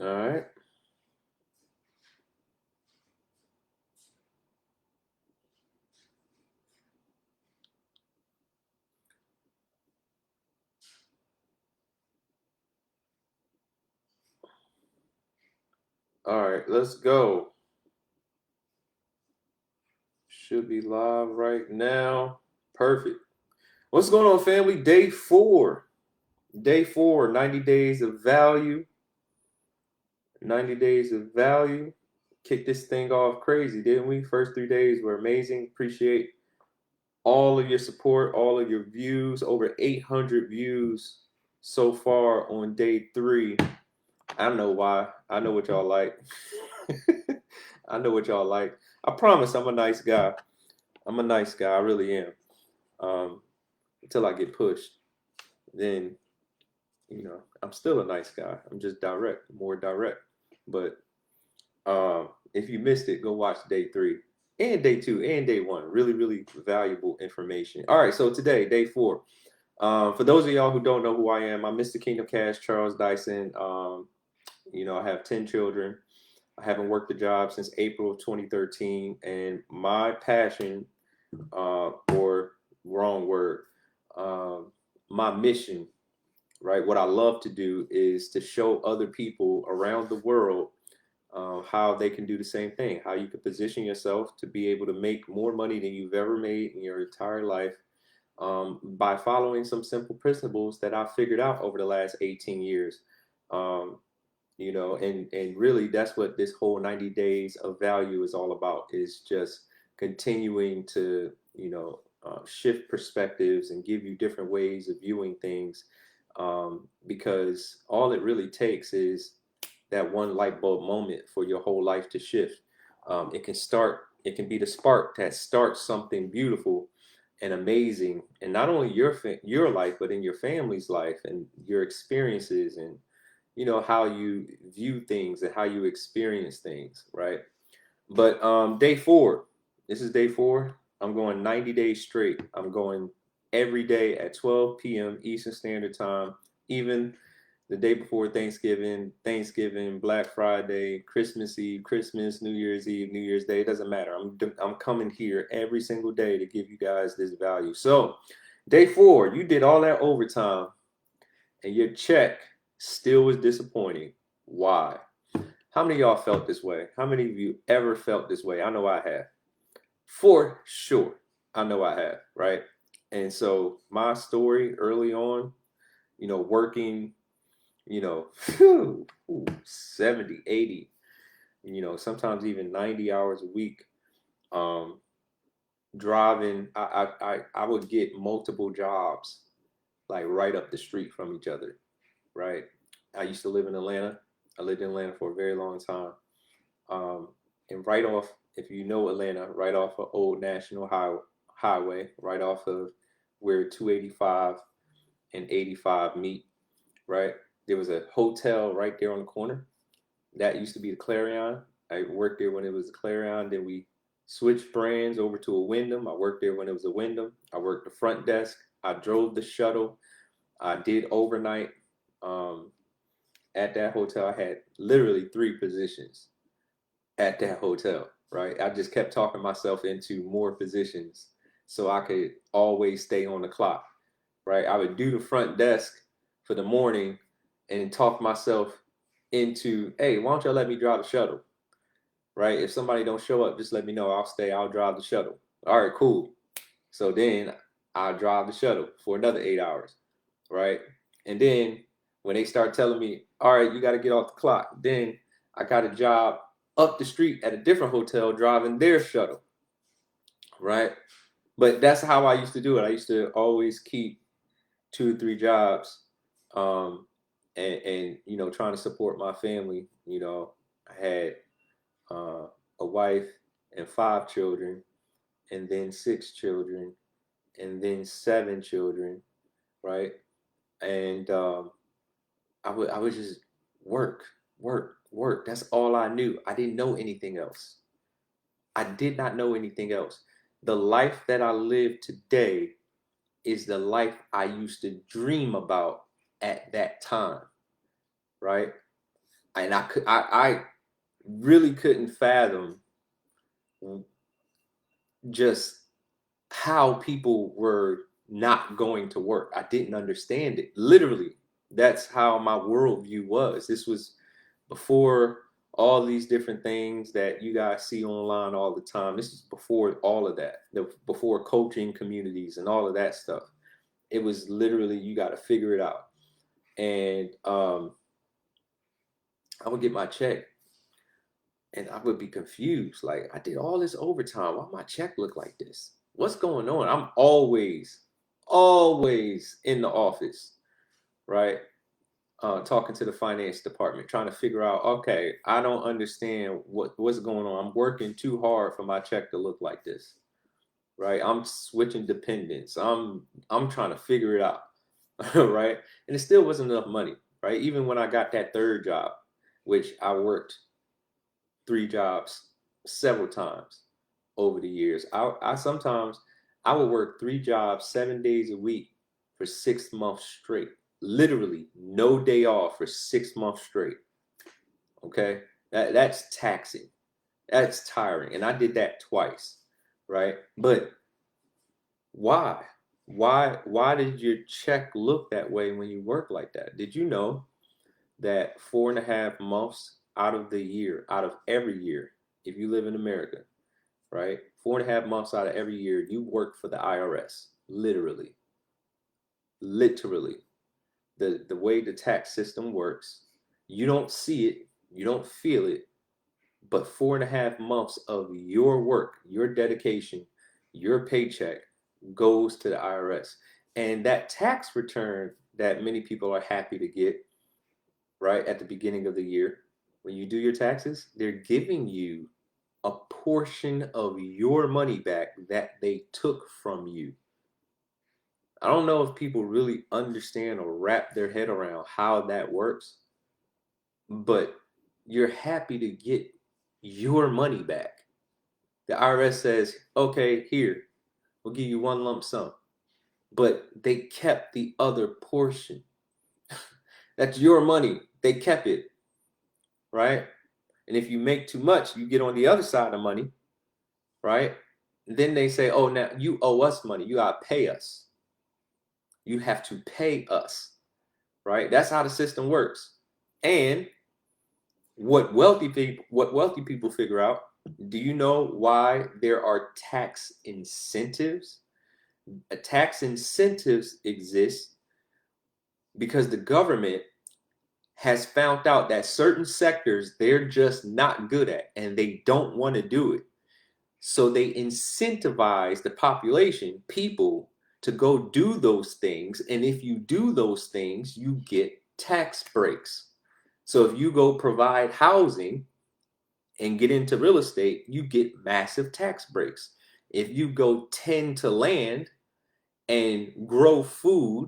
All right. All right, let's go. Should be live right now. Perfect. What's going on, family? Day four. Day four, 90 days of value. 90 days of value. Kick this thing off crazy, didn't we? First 3 days were amazing. Appreciate all of your support, all of your views. Over 800 views so far on day three. I know why. I know what y'all like. I know what y'all like. I promise I'm a nice guy. I'm a nice guy. I really am. Until I get pushed, then I'm still a nice guy. I'm just direct, more direct. But if you missed it, go watch day three and day two and day one. Really, really valuable information. All right, so today, day four. For those of y'all who don't know who I am, I'm Mr. Kingdom Cash, Charles Dyson. I have 10 children. I haven't worked a job since April of 2013, and my passion, or wrong word, my mission, right? What I love to do is to show other people around the world how they can do the same thing, how you can position yourself to be able to make more money than you've ever made in your entire life by following some simple principles that I figured out over the last 18 years. Um, and really that's what this whole 90 days of value is all about, is just continuing to shift perspectives and give you different ways of viewing things, because all it really takes is that one light bulb moment for your whole life to shift. It can be the spark that starts something beautiful and amazing, and not only your life, but in your family's life and your experiences, and how you view things and how you experience things, right? But day four, this is day four. I'm going 90 days straight. I'm going every day at 12 p.m. Eastern Standard Time, even the day before Thanksgiving, Black Friday, Christmas Eve, Christmas, New Year's Eve, New Year's Day. It doesn't matter. I'm coming here every single day to give you guys this value. So, day four, you did all that overtime, and your check still was disappointing. Why? How many of y'all felt this way? How many of you ever felt this way? I know I have. For sure. I know I have, right? And so my story early on, working, you know, 70, 80, sometimes even 90 hours a week, um, driving. I would get multiple jobs like right up the street from each other, right? I used to live in Atlanta. I lived in Atlanta for a very long time. And right off, if you know Atlanta, right off of Old National Highway, right off of where 285 and 85 meet, right? There was a hotel right there on the corner. That used to be the Clarion. I worked there when it was the Clarion. Then we switched brands over to a Wyndham. I worked there when it was a Wyndham. I worked the front desk. I drove the shuttle. I did overnight. Um, at that hotel, I had literally three positions at that hotel, right? I just kept talking myself into more positions so I could always stay on the clock, right? I would do the front desk for the morning and talk myself into, hey, why don't y'all let me drive the shuttle, right? If somebody don't show up, just let me know. I'll stay. I'll drive the shuttle. All right, cool. So then I'll drive the shuttle for another 8 hours, right? And then when they start telling me, all right, you got to get off the clock, then I got a job up the street at a different hotel driving their shuttle, right? But that's how I used to do it. I used to always keep 2 or 3 jobs, um, and trying to support my family. I had uh, a wife and 5 children, and then 6 children, and then 7 children, right? And I would just work, work, work. That's all I knew. I didn't know anything else. I did not know anything else. The life that I live today is the life I used to dream about at that time, right? And I really couldn't fathom just how people were not going to work. I didn't understand it. Literally, that's how my worldview was. This was before all these different things that you guys see online all the time. This is before all of that, before coaching communities and all of that stuff. It was literally, you got to figure it out. And I would get my check and I would be confused. Like, I did all this overtime. Why my check look like this? What's going on? I'm always in the office, right? Talking to the finance department, trying to figure out, okay, I don't understand what's going on. I'm working too hard for my check to look like this, right? I'm switching dependents. I'm trying to figure it out, right? And it still wasn't enough money, right? Even when I got that third job, which I worked 3 jobs several times over the years. I sometimes I would work 3 jobs 7 days a week for 6 months straight. Literally no day off for 6 months straight. Okay? That's taxing. That's tiring. And I did that twice, right? But why? Why did your check look that way when you work like that? Did you know that 4.5 months out of the year, out of every year, if you live in America, right? 4.5 months out of every year, you work for the IRS. Literally. The way the tax system works, you don't see it, you don't feel it, but 4.5 months of your work, your dedication, your paycheck goes to the IRS. And that tax return that many people are happy to get, right, at the beginning of the year, when you do your taxes, they're giving you a portion of your money back that they took from you. I don't know if people really understand or wrap their head around how that works, but you're happy to get your money back. The IRS says, okay, here, we'll give you one lump sum, but they kept the other portion. That's your money. They kept it, right? And if you make too much, you get on the other side of money, right? And then they say, oh, now you owe us money. You got to pay us. You have to pay us, right? That's how the system works. And what wealthy people figure out, do you know why there are tax incentives? Tax incentives exist because the government has found out that certain sectors they're just not good at and they don't want to do it. So they incentivize the population, people, to go do those things. And if you do those things, you get tax breaks. So if you go provide housing and get into real estate, you get massive tax breaks. If you go tend to land and grow food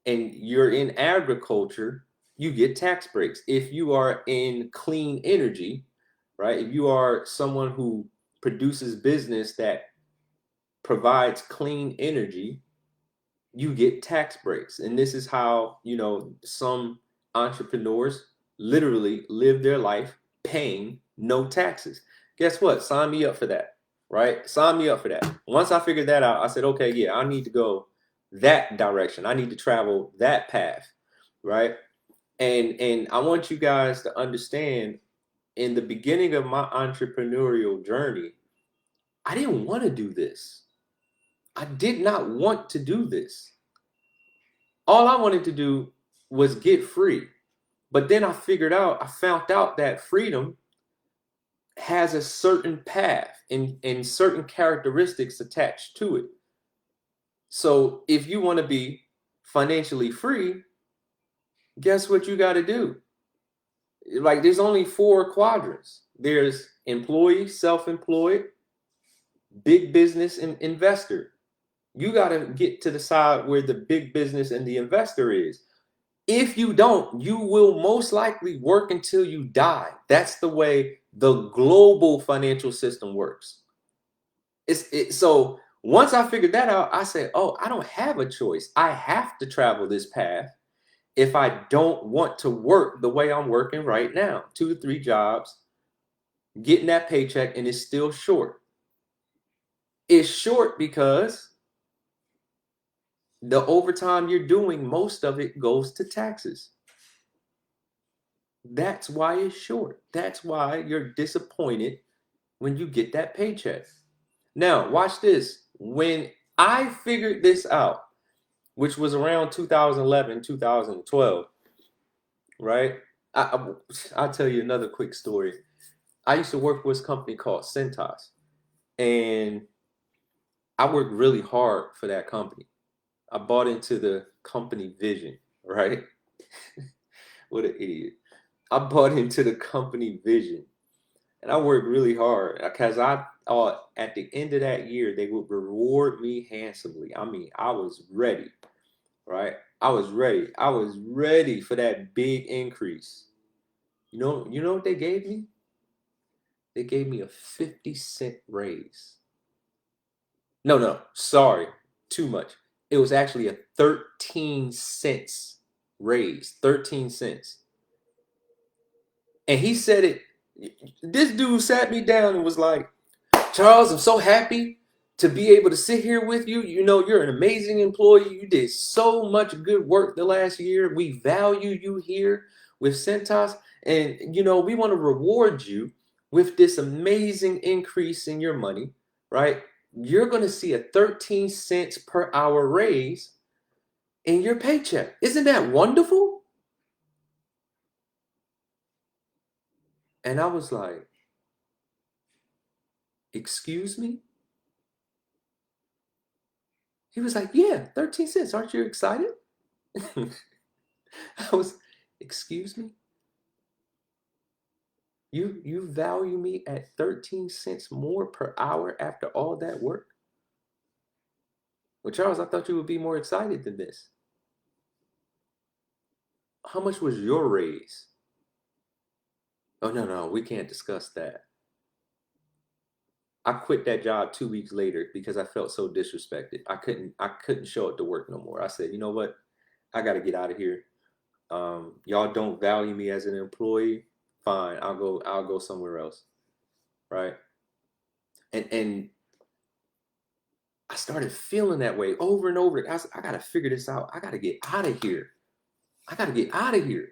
and you're in agriculture, you get tax breaks. If you are in clean energy, right? If you are someone who produces business that provides clean energy, you get tax breaks. And this is how, some entrepreneurs literally live their life paying no taxes. Guess what? Sign me up for that, right? Sign me up for that. Once I figured that out, I said, okay, yeah, I need to go that direction. I need to travel that path, right? And I want you guys to understand, in the beginning of my entrepreneurial journey, I didn't want to do this. I did not want to do this. All I wanted to do was get free. But then I found out that freedom has a certain path and certain characteristics attached to it. So if you want to be financially free, guess what you got to do? Like, there's only 4 quadrants. There's employee, self-employed, big business, and investor. You got to get to the side where the big business and the investor is. If you don't, you will most likely work until you die. That's the way the global financial system works. So once I figured that out, I said, oh, I don't have a choice. I have to travel this path. if I don't want to work the way I'm working right now, 2 to 3 jobs, getting that paycheck, and it's still short. It's short because the overtime you're doing, most of it goes to taxes. That's why it's short. That's why you're disappointed when you get that paycheck. Now, watch this. When I figured this out, which was around 2011, 2012, right? I'll tell you another quick story. I used to work for this company called Cintas, and I worked really hard for that company. I bought into the company vision, right? What an idiot. I bought into the company vision, and I worked really hard because I thought at the end of that year they would reward me handsomely. I mean, I was ready, right? I was ready. I was ready for that big increase. You know what they gave me? They gave me a 50-cent raise. No, sorry, too much. It was actually a 13 cents raise, 13 cents. And he said it, this dude sat me down and was like, Charles, I'm so happy to be able to sit here with you. You know, you're an amazing employee. You did so much good work the last year. We value you here with Cintas. And, you know, we want to reward you with this amazing increase in your money, right? You're going to see a 13 cents per hour raise in your paycheck. Isn't that wonderful? And I was like, excuse me? He was like, yeah, 13 cents. Aren't you excited? I was, excuse me? You value me at 13 cents more per hour after all that work? Well, Charles, I thought you would be more excited than this. How much was your raise? Oh, no, we can't discuss that. I quit that job 2 weeks later because I felt so disrespected. I couldn't show up to work no more. I said, you know what? I got to get out of here. Y'all don't value me as an employee. Fine, I'll go somewhere else. Right? And I started feeling that way over and over. I got to figure this out. I got to get out of here. I got to get out of here.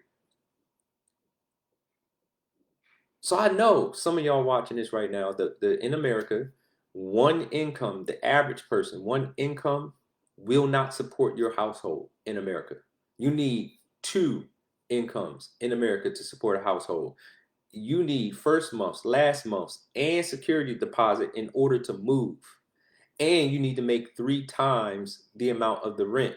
So I know some of y'all watching this right now, in America, one income, the average person, one income will not support your household in America. You need 2 incomes in America to support a household. You need first month's, last month's, and security deposit in order to move. And you need to make 3 times the amount of the rent,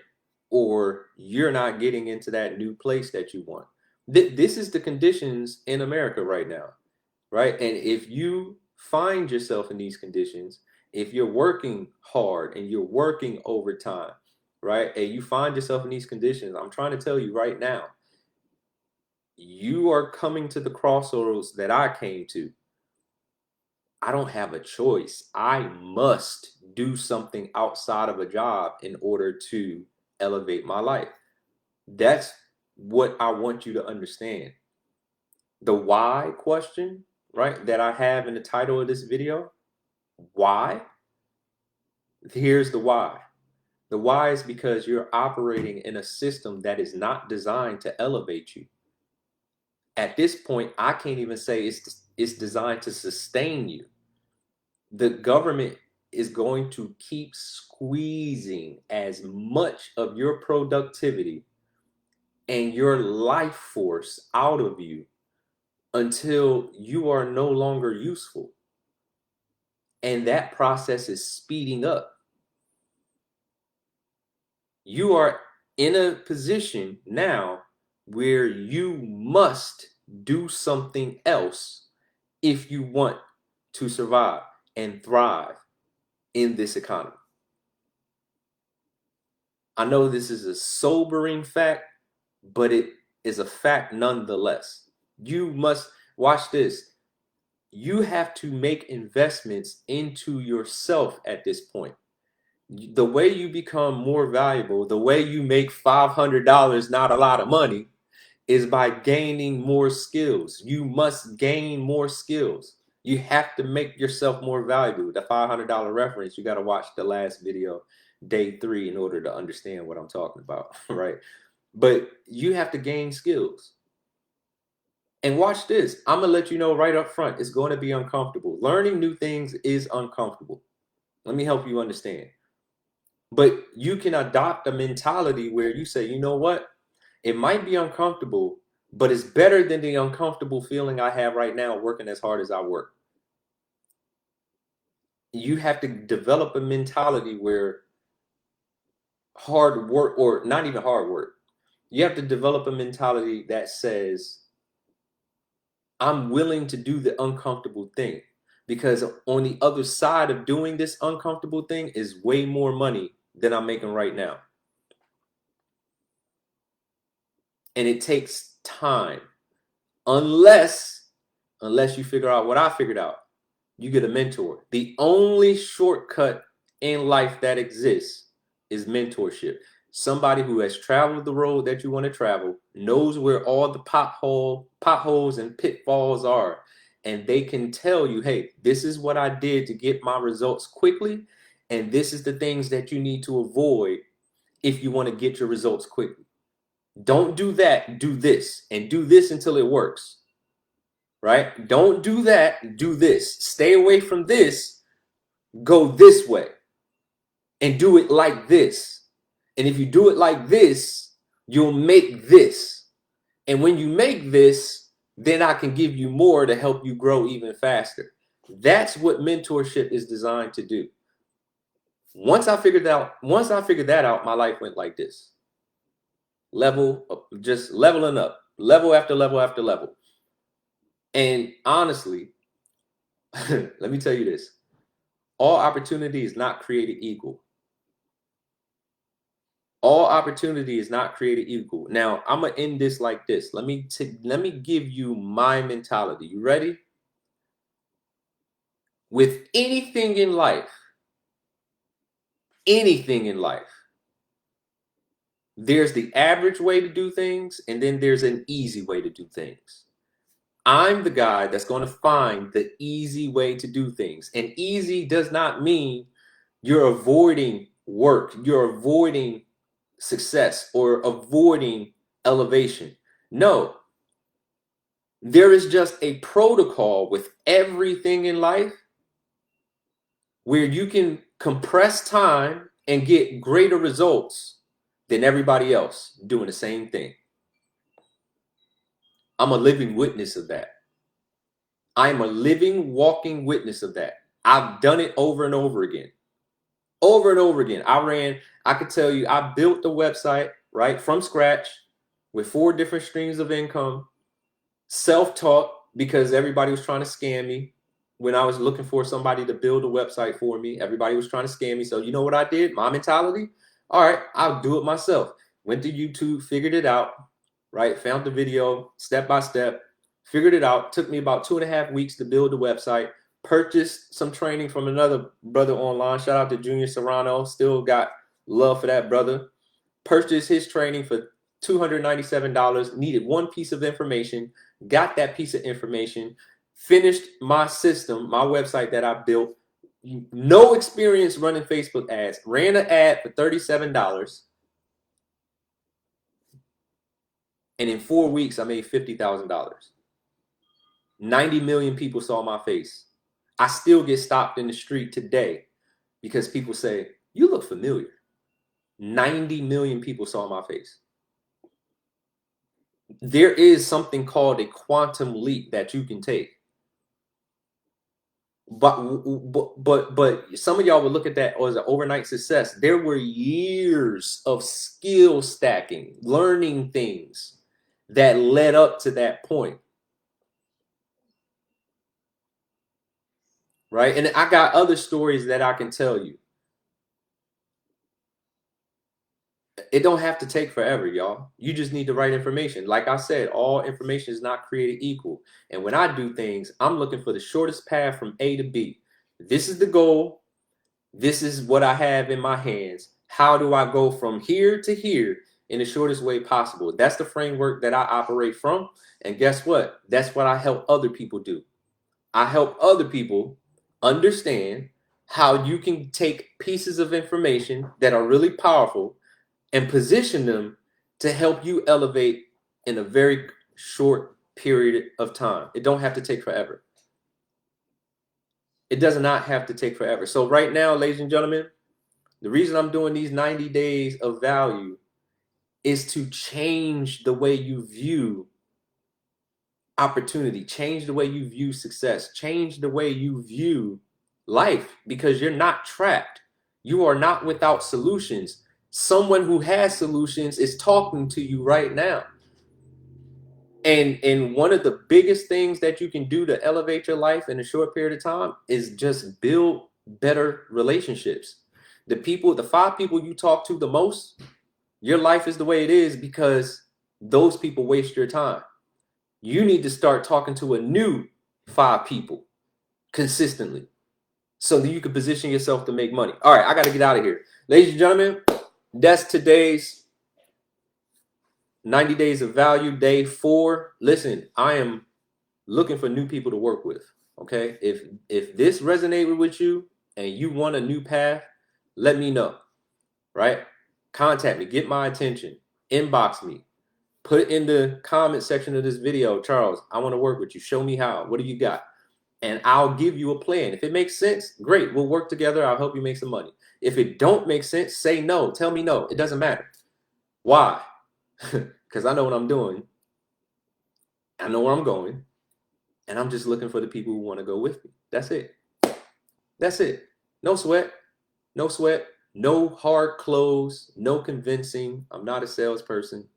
or you're not getting into that new place that you want. This is the conditions in America right now, right? And if you find yourself in these conditions, if you're working hard and you're working overtime, right, and you find yourself in these conditions, I'm trying to tell you right now, you are coming to the crossroads that I came to. I don't have a choice. I must do something outside of a job in order to elevate my life. That's what I want you to understand. The why question, right, that I have in the title of this video, why? Here's the why. The why is because you're operating in a system that is not designed to elevate you. At this point, I can't even say it's designed to sustain you. The government is going to keep squeezing as much of your productivity and your life force out of you until you are no longer useful. And that process is speeding up. You are in a position now where you must do something else if you want to survive and thrive in this economy. I know this is a sobering fact, but it is a fact nonetheless. You must watch this. You have to make investments into yourself at this point. The way you become more valuable, the way you make $500 not a lot of money, is by gaining more skills. You must gain more skills. You have to make yourself more valuable. The $500 reference, you got to watch the last video, day 3, in order to understand what I'm talking about, right? But you have to gain skills. And watch this. I'm going to let you know right up front, it's going to be uncomfortable. Learning new things is uncomfortable. Let me help you understand. But you can adopt a mentality where you say, you know what? It might be uncomfortable, but it's better than the uncomfortable feeling I have right now working as hard as I work. You have to develop a mentality where hard work, or not even hard work, you have to develop a mentality that says, I'm willing to do the uncomfortable thing, because on the other side of doing this uncomfortable thing is way more money than I'm making right now. And it takes time, unless you figure out what I figured out. You get a mentor. The only shortcut in life that exists is mentorship. Somebody who has traveled the road that you want to travel, knows where all the potholes and pitfalls are, and they can tell you, hey, this is what I did to get my results quickly, and this is the things that you need to avoid if you want to get your results quickly. Don't do that, do this, and do this until it works, right? Don't do that, do this. Stay away from this, go this way, and do it like this. And if you do it like this, you'll make this. And when you make this, then I can give you more to help you grow even faster. That's what mentorship is designed to do. Once I figured that out, my life went like this. Just leveling up, level after level after level. And honestly, let me tell you this. All opportunity is not created equal. All opportunity is not created equal. Now, I'm going to end this like this. Let me give you my mentality. You ready? With anything in life, there's the average way to do things, and then there's an easy way to do things. I'm the guy that's going to find the easy way to do things. And easy does not mean you're avoiding work, you're avoiding success, or avoiding elevation. No, there is just a protocol with everything in life where you can compress time and get greater results than everybody else doing the same thing. I'm a living witness of that. I am a living, walking witness of that. I've done it over and over again. Over and over again. I could tell you, I built the website right from scratch with 4 different streams of income, self-taught, because everybody was trying to scam me. When I was looking for somebody to build a website for me, everybody was trying to scam me. So you know what I did? My mentality? All right, I'll do it myself. Went to YouTube, figured it out, right? Found the video step by step, figured it out. Took me about 2.5 weeks to build the website. Purchased some training from another brother online. Shout out to Junior Serrano. Still got love for that brother. Purchased his training for $297. Needed one piece of information. Got that piece of information. Finished my system, my website that I built. No experience running Facebook ads. Ran an ad for $37. And in 4 weeks, I made $50,000. 90 million people saw my face. I still get stopped in the street today because people say, you look familiar. 90 million people saw my face. There is something called a quantum leap that you can take. But some of y'all would look at that as an overnight success. There were years of skill stacking, learning things that led up to that point. Right? And I got other stories that I can tell you. It don't have to take forever, y'all. You just need the right information. Like I said, all information is not created equal. And when I do things, I'm looking for the shortest path from A to B. This is the goal. This is what I have in my hands. How do I go from here to here in the shortest way possible? That's the framework that I operate from. And guess what? That's what I help other people do. I help other people understand how you can take pieces of information that are really powerful and position them to help you elevate in a very short period of time. It don't have to take forever. It does not have to take forever. So right now, ladies and gentlemen, the reason I'm doing these 90 days of value is to change the way you view opportunity, change the way you view success, change the way you view life, because you're not trapped. You are not without solutions. Someone who has solutions is talking to you right now. And one of the biggest things that you can do to elevate your life in a short period of time is just build better relationships. The 5 people you talk to the most, your life is the way it is because those people waste your time. You need to start talking to a new 5 people consistently so that you can position yourself to make money. All right, I got to get out of here. Ladies and gentlemen, that's today's 90 days of value, day 4. Listen, I am looking for new people to work with. Okay. If this resonated with you and you want a new path, let me know. Right? Contact me, get my attention, inbox me, put in the comment section of this video, Charles, I want to work with you. Show me how. What do you got? And I'll give you a plan. If it makes sense, great. We'll work together. I'll help you make some money. If it don't make sense, say no. Tell me no. It doesn't matter. Why? Because I know what I'm doing. I know where I'm going. And I'm just looking for the people who want to go with me. That's it. That's it. No sweat. No sweat. No hard close. No convincing. I'm not a salesperson,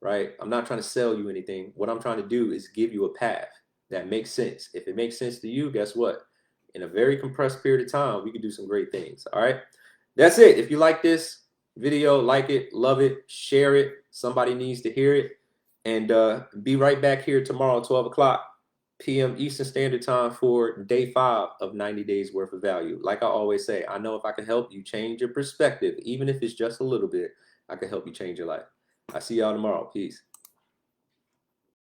right? I'm not trying to sell you anything. What I'm trying to do is give you a path that makes sense. If it makes sense to you, guess what? In a very compressed period of time, we can do some great things. All right. That's it. If you like this video, like it, love it, share it. Somebody needs to hear it. And be right back here tomorrow, 12 o'clock p.m. Eastern Standard Time for day 5 of 90 days worth of value. Like I always say, I know if I can help you change your perspective, even if it's just a little bit, I can help you change your life. I'll see y'all tomorrow. Peace.